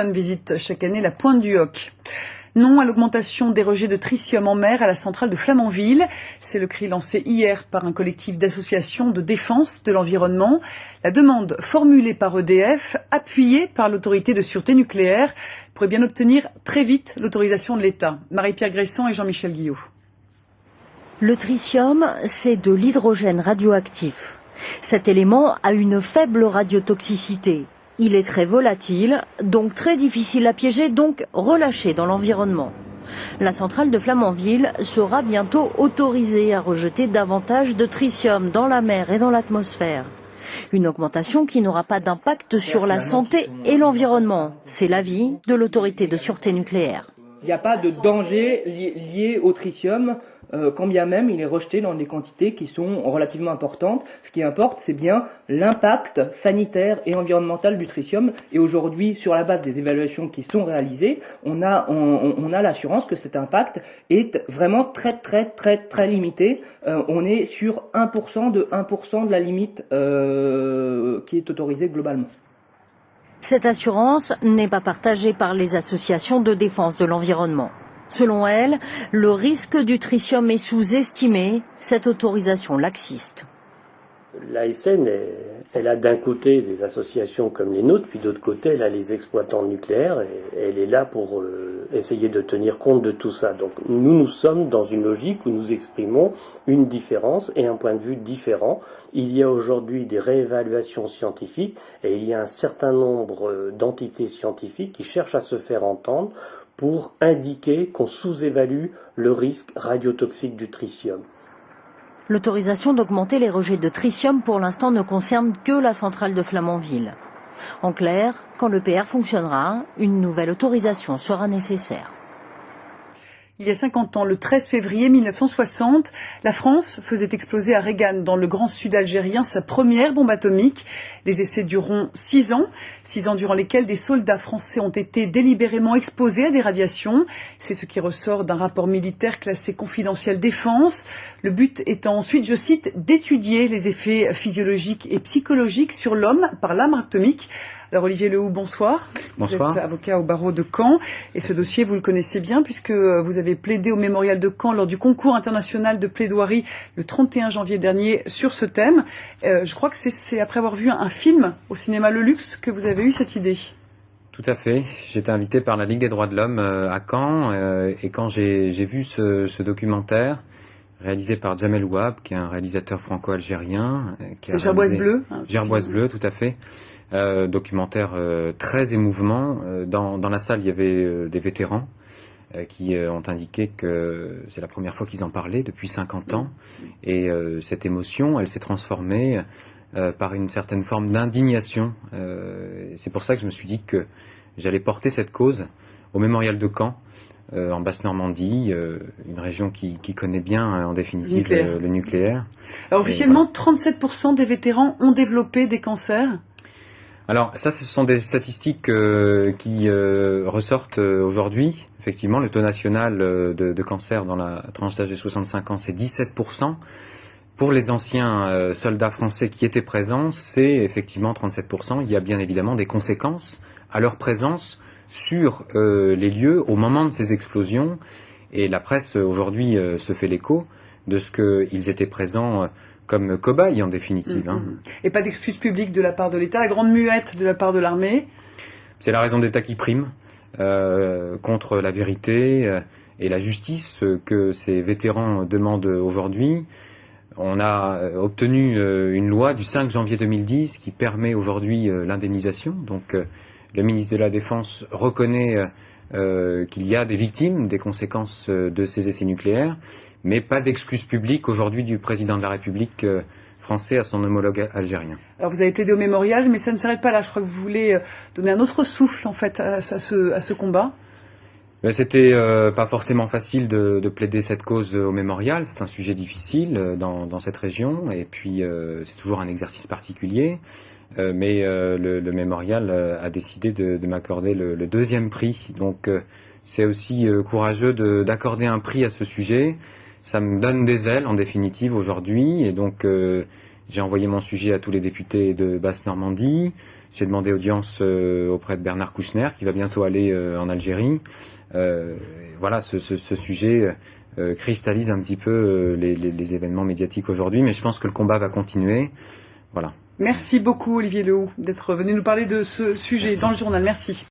visite chaque année la pointe du Hoc. Non à l'augmentation des rejets de tritium en mer à la centrale de Flamanville. C'est le cri lancé hier par un collectif d'associations de défense de l'environnement. La demande formulée par EDF, appuyée par l'autorité de sûreté nucléaire, pourrait bien obtenir très vite l'autorisation de l'État. Marie-Pierre Gressan et Jean-Michel Guillot. Le tritium, c'est de l'hydrogène radioactif. Cet élément a une faible radiotoxicité. Il est très volatile, donc très difficile à piéger, donc relâché dans l'environnement. La centrale de Flamanville sera bientôt autorisée à rejeter davantage de tritium dans la mer et dans l'atmosphère. Une augmentation qui n'aura pas d'impact sur la santé et l'environnement. C'est l'avis de l'autorité de sûreté nucléaire. Il n'y a pas de danger lié au tritium, quand bien même il est rejeté dans des quantités qui sont relativement importantes. Ce qui importe, c'est bien l'impact sanitaire et environnemental du tritium. Et aujourd'hui, sur la base des évaluations qui sont réalisées, on a l'assurance que cet impact est vraiment très limité. On est sur 1% de la limite qui est autorisée globalement. Cette assurance n'est pas partagée par les associations de défense de l'environnement. Selon elles, le risque du tritium est sous-estimé, cette autorisation laxiste. L'ASN, elle a d'un côté des associations comme les nôtres, puis d'autre côté, elle a les exploitants nucléaires, et elle est là pour essayer de tenir compte de tout ça. Donc nous sommes dans une logique où nous exprimons une différence et un point de vue différent. Il y a aujourd'hui des réévaluations scientifiques et il y a un certain nombre d'entités scientifiques qui cherchent à se faire entendre pour indiquer qu'on sous-évalue le risque radiotoxique du tritium. L'autorisation d'augmenter les rejets de tritium pour l'instant ne concerne que la centrale de Flamanville. En clair, quand l'EPR fonctionnera, une nouvelle autorisation sera nécessaire. Il y a 50 ans, le 13 février 1960, la France faisait exploser à Regan, dans le grand sud algérien, sa première bombe atomique. Les essais dureront 6 ans, 6 ans durant lesquels des soldats français ont été délibérément exposés à des radiations. C'est ce qui ressort d'un rapport militaire classé confidentiel défense. Le but étant ensuite, je cite, d'étudier les effets physiologiques et psychologiques sur l'homme par l'arme atomique. Alors Olivier Lehoux, bonsoir. Bonsoir. Vous êtes avocat au barreau de Caen et ce dossier vous le connaissez bien puisque vous avez plaidé au mémorial de Caen lors du concours international de plaidoirie le 31 janvier dernier sur ce thème. Je crois que c'est après avoir vu un film au cinéma Le Luxe que vous avez eu cette idée. Tout à fait. J'étais invité par la Ligue des droits de l'homme à Caen et quand j'ai vu ce documentaire réalisé par Jamel Ouab, qui est un réalisateur franco-algérien. Gerboise Bleue. Gerboise Bleue, tout à fait. Documentaire très émouvant. Dans la salle, il y avait des vétérans qui ont indiqué que c'est la première fois qu'ils en parlaient depuis 50 ans. Et cette émotion, elle s'est transformée par une certaine forme d'indignation. C'est pour ça que je me suis dit que j'allais porter cette cause au mémorial de Caen, en Basse-Normandie, une région qui connaît bien, en définitive, le nucléaire. Alors officiellement, voilà. 37% des vétérans ont développé des cancers. Alors ça, ce sont des statistiques qui ressortent aujourd'hui. Effectivement, le taux national de cancer dans la tranche d'âge de 65 ans, c'est 17%. Pour les anciens soldats français qui étaient présents, c'est effectivement 37%. Il y a bien évidemment des conséquences à leur présence sur les lieux au moment de ces explosions. Et la presse aujourd'hui se fait l'écho de ce qu'ils étaient présents comme cobayes en définitive. Et pas d'excuses publiques de la part de l'État, la grande muette de la part de l'armée. C'est la raison d'État qui prime contre la vérité et la justice que ces vétérans demandent aujourd'hui. On a obtenu une loi du 5 janvier 2010 qui permet aujourd'hui l'indemnisation. Donc le ministre de la Défense reconnaît qu'il y a des victimes des conséquences de ces essais nucléaires, mais pas d'excuses publiques aujourd'hui du président de la République français à son homologue algérien. Alors vous avez plaidé au mémorial, mais ça ne s'arrête pas là. Je crois que vous voulez donner un autre souffle en fait à ce combat. Ben, c'était pas forcément facile de plaider cette cause au mémorial. C'est un sujet difficile dans cette région, et puis c'est toujours un exercice particulier. Mais le mémorial a décidé de m'accorder le deuxième prix. Donc c'est aussi courageux d'accorder un prix à ce sujet. Ça me donne des ailes en définitive aujourd'hui, et donc j'ai envoyé mon sujet à tous les députés de Basse-Normandie. J'ai demandé audience auprès de Bernard Kouchner, qui va bientôt aller en Algérie. Voilà, ce sujet cristallise un petit peu les événements médiatiques aujourd'hui, mais je pense que le combat va continuer. Voilà. Merci beaucoup Olivier Lehoux d'être venu nous parler de ce sujet dans le journal. Merci.